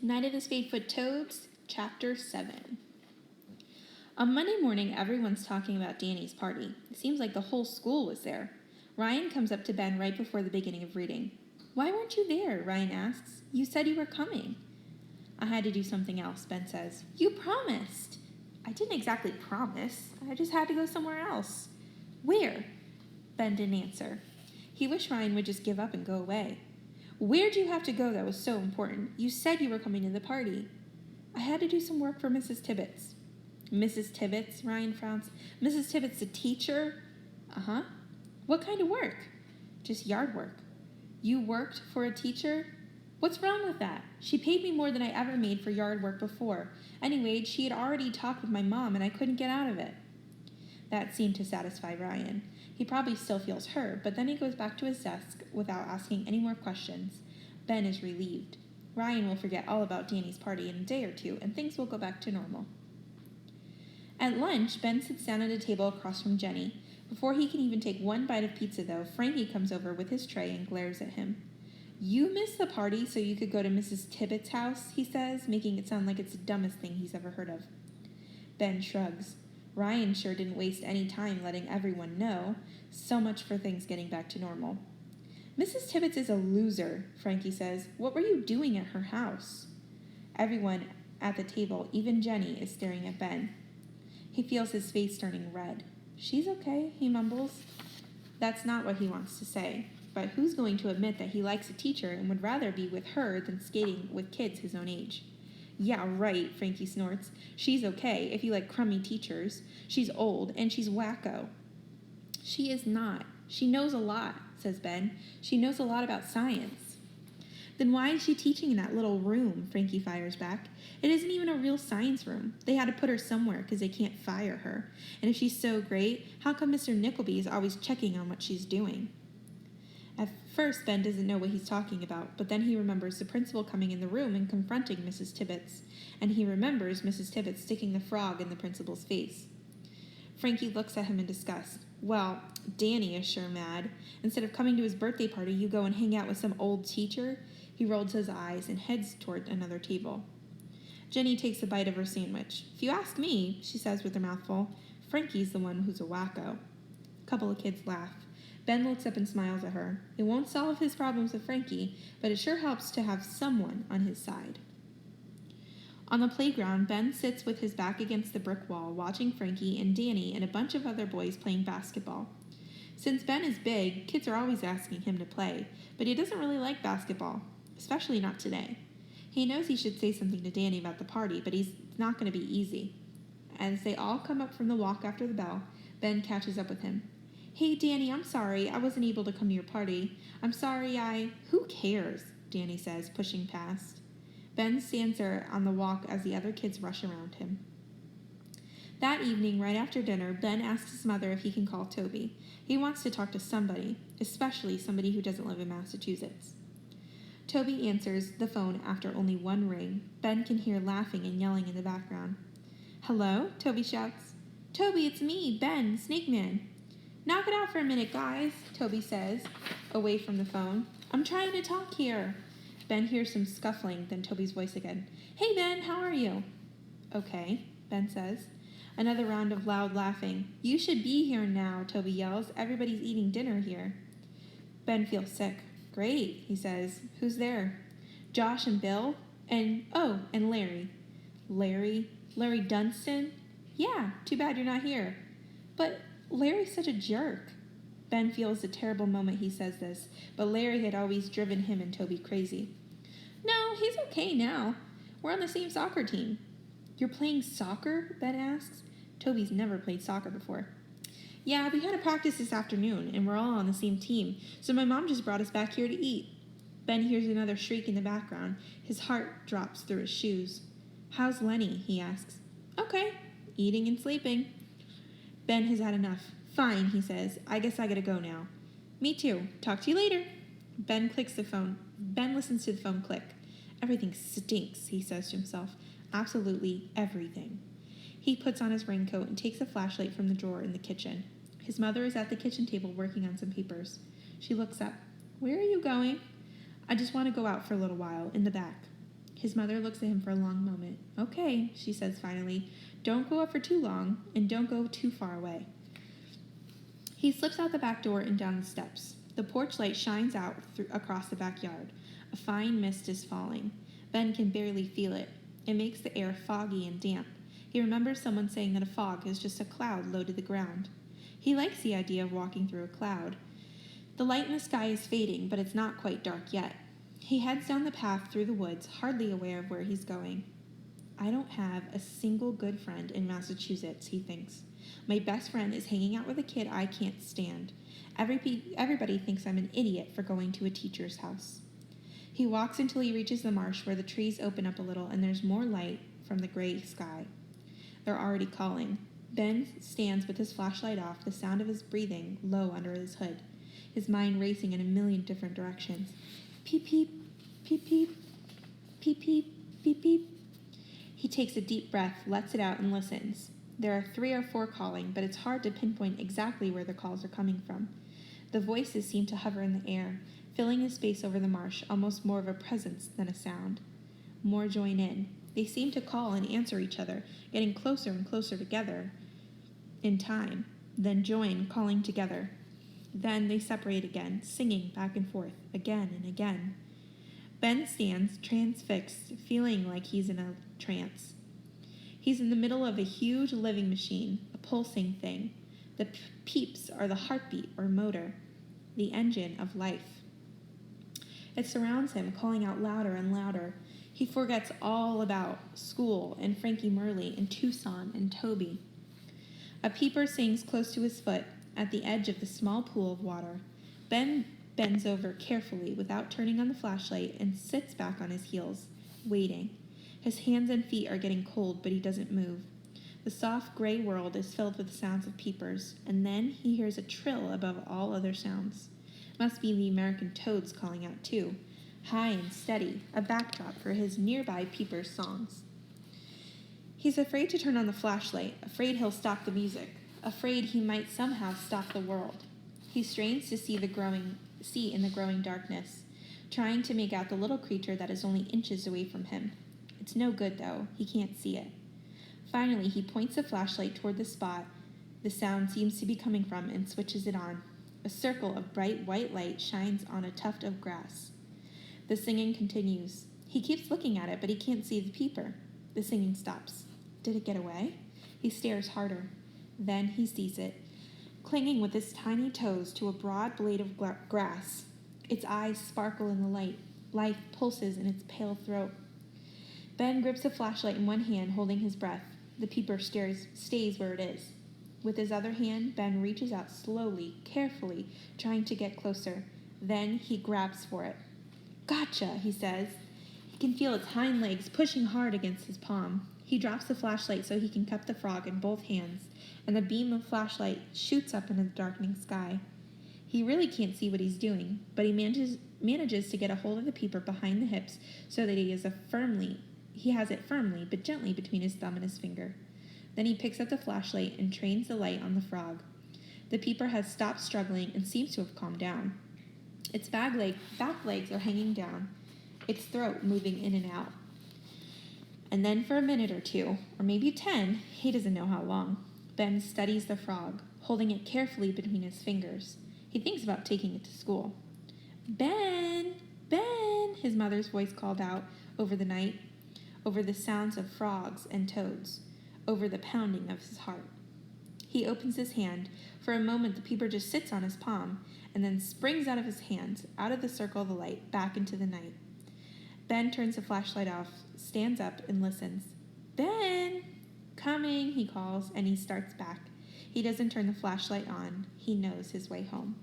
Night of the Spadefoot Toads, Chapter 7. On Monday morning, everyone's talking about Danny's party. It seems like the whole school was there. Ryan comes up to Ben right before the beginning of reading. "Why weren't you there?" Ryan asks. "You said you were coming." "I had to do something else," Ben says. "You promised." "I didn't exactly promise. I just had to go somewhere else." "Where?" Ben didn't answer. He wished Ryan would just give up and go away. "Where'd you have to go that was so important? You said you were coming to the party." "I had to do some work for Mrs. Tibbets." "Mrs. Tibbets?" Ryan frowns. "Mrs. Tibbets the teacher?" "Uh-huh." "What kind of work?" "Just yard work." "You worked for a teacher?" "What's wrong with that? She paid me more than I ever made for yard work before. Anyway, she had already talked with my mom and I couldn't get out of it." That seemed to satisfy Ryan. He probably still feels hurt, but then he goes back to his desk without asking any more questions. Ben is relieved. Ryan will forget all about Danny's party in a day or two, and things will go back to normal. At lunch, Ben sits down at a table across from Jenny. Before he can even take one bite of pizza, though, Frankie comes over with his tray and glares at him. "You missed the party so you could go to Mrs. Tibbets' house," he says, making it sound like it's the dumbest thing he's ever heard of. Ben shrugs. Ryan sure didn't waste any time letting everyone know. So much for things getting back to normal. "Mrs. Tibbets is a loser," Frankie says. "What were you doing at her house?" Everyone at the table, even Jenny, is staring at Ben. He feels his face turning red. "She's okay," he mumbles. That's not what he wants to say. But who's going to admit that he likes a teacher and would rather be with her than skating with kids his own age? "Yeah, right," Frankie snorts. "She's okay, if you like crummy teachers. She's old, and she's wacko." "She is not. She knows a lot," says Ben. "She knows a lot about science." "Then why is she teaching in that little room?" Frankie fires back. "It isn't even a real science room. They had to put her somewhere because they can't fire her. And if she's so great, how come Mr. Nickleby is always checking on what she's doing?" At first, Ben doesn't know what he's talking about, but then he remembers the principal coming in the room and confronting Mrs. Tibbets, and he remembers Mrs. Tibbets sticking the frog in the principal's face. Frankie looks at him in disgust. "Well, Danny is sure mad. Instead of coming to his birthday party, you go and hang out with some old teacher?" He rolls his eyes and heads toward another table. Jenny takes a bite of her sandwich. "If you ask me," she says with her mouth full, "Frankie's the one who's a wacko." A couple of kids laugh. Ben looks up and smiles at her. It won't solve his problems with Frankie, but it sure helps to have someone on his side. On the playground, Ben sits with his back against the brick wall, watching Frankie and Danny and a bunch of other boys playing basketball. Since Ben is big, kids are always asking him to play, but he doesn't really like basketball, especially not today. He knows he should say something to Danny about the party, but it's not going to be easy. As they all come up from the walk after the bell, Ben catches up with him. "Hey, Danny, I'm sorry. I wasn't able to come to your party. I'm sorry Who cares?" Danny says, pushing past. Ben stands there on the walk as the other kids rush around him. That evening, right after dinner, Ben asks his mother if he can call Toby. He wants to talk to somebody, especially somebody who doesn't live in Massachusetts. Toby answers the phone after only one ring. Ben can hear laughing and yelling in the background. "Hello?" Toby shouts. "Toby, it's me, Ben, Snake Man." "Knock it out for a minute, guys," Toby says, away from the phone. "I'm trying to talk here." Ben hears some scuffling, then Toby's voice again. "Hey, Ben, how are you?" "Okay," Ben says. Another round of loud laughing. "You should be here now," Toby yells. "Everybody's eating dinner here." Ben feels sick. "Great," he says. "Who's there?" "Josh and Bill, and Larry." Larry Dunstan?" "Yeah, too bad you're not here." "But Larry's such a jerk." Ben feels a terrible moment he says this, but Larry had always driven him and Toby crazy. "No, he's okay now. We're on the same soccer team." "You're playing soccer?" Ben asks. Toby's never played soccer before. "Yeah, we had a practice this afternoon, and we're all on the same team, so my mom just brought us back here to eat." Ben hears another shriek in the background. His heart drops through his shoes. "How's Lenny?" he asks. "Okay, eating and sleeping." Ben has had enough. "Fine," he says. "I guess I gotta go now." "Me too. Talk to you later." Ben clicks the phone. Ben listens to the phone click. "Everything stinks," he says to himself. "Absolutely everything." He puts on his raincoat and takes a flashlight from the drawer in the kitchen. His mother is at the kitchen table working on some papers. She looks up. "Where are you going?" "I just want to go out for a little while, in the back." His mother looks at him for a long moment. "Okay," she says finally. "Don't go up for too long, and don't go too far away." He slips out the back door and down the steps. The porch light shines out across the backyard. A fine mist is falling. Ben can barely feel it. It makes the air foggy and damp. He remembers someone saying that a fog is just a cloud low to the ground. He likes the idea of walking through a cloud. The light in the sky is fading, but it's not quite dark yet. He heads down the path through the woods, hardly aware of where he's going. "I don't have a single good friend in Massachusetts," he thinks. "My best friend is hanging out with a kid I can't stand. Everybody thinks I'm an idiot for going to a teacher's house." He walks until he reaches the marsh where the trees open up a little and there's more light from the gray sky. They're already calling. Ben stands with his flashlight off, the sound of his breathing low under his hood, his mind racing in a million different directions. Peep, peep, peep, peep, peep, peep, peep, peep. He takes a deep breath, lets it out, and listens. There are 3 or 4 calling, but it's hard to pinpoint exactly where the calls are coming from. The voices seem to hover in the air, filling the space over the marsh, almost more of a presence than a sound. More join in. They seem to call and answer each other, getting closer and closer together in time, then join, calling together. Then they separate again, singing back and forth, again and again. Ben stands, transfixed, feeling like he's in a trance. He's in the middle of a huge living machine, a pulsing thing. The peeps are the heartbeat or motor, the engine of life. It surrounds him, calling out louder and louder. He forgets all about school and Frankie Murley and Tucson and Toby. A peeper sings close to his foot at the edge of the small pool of water. Ben bends over carefully without turning on the flashlight and sits back on his heels, waiting. His hands and feet are getting cold, but he doesn't move. The soft gray world is filled with the sounds of peepers, and then he hears a trill above all other sounds. Must be the American toads calling out too, high and steady, a backdrop for his nearby peepers' songs. He's afraid to turn on the flashlight, afraid he'll stop the music, afraid he might somehow stop the world. He strains to see in the growing darkness, trying to make out the little creature that is only inches away from him. It's no good, though. He can't see it. Finally, he points the flashlight toward the spot the sound seems to be coming from and switches it on. A circle of bright white light shines on a tuft of grass. The singing continues. He keeps looking at it, but he can't see the peeper. The singing stops. Did it get away? He stares harder. Then he sees it, clinging with its tiny toes to a broad blade of grass. Its eyes sparkle in the light. Life pulses in its pale throat. Ben grips the flashlight in one hand, holding his breath. The peeper stays where it is. With his other hand, Ben reaches out slowly, carefully, trying to get closer. Then he grabs for it. "Gotcha," he says. He can feel its hind legs pushing hard against his palm. He drops the flashlight so he can cup the frog in both hands, and the beam of flashlight shoots up into the darkening sky. He really can't see what he's doing, but he manages to get a hold of the peeper behind the hips so that he has it firmly but gently between his thumb and his finger. Then he picks up the flashlight and trains the light on the frog. The peeper has stopped struggling and seems to have calmed down. Its back legs are hanging down, its throat moving in and out. And then for a minute or 2, or maybe 10, he doesn't know how long, Ben studies the frog, holding it carefully between his fingers. He thinks about taking it to school. "Ben! Ben!" his mother's voice called out over the night, over the sounds of frogs and toads, over the pounding of his heart. He opens his hand. For a moment, the peeper just sits on his palm, and then springs out of his hands, out of the circle of the light, back into the night. Ben turns the flashlight off, stands up, and listens. "Ben!" "Coming," he calls, and he starts back. He doesn't turn the flashlight on. He knows his way home.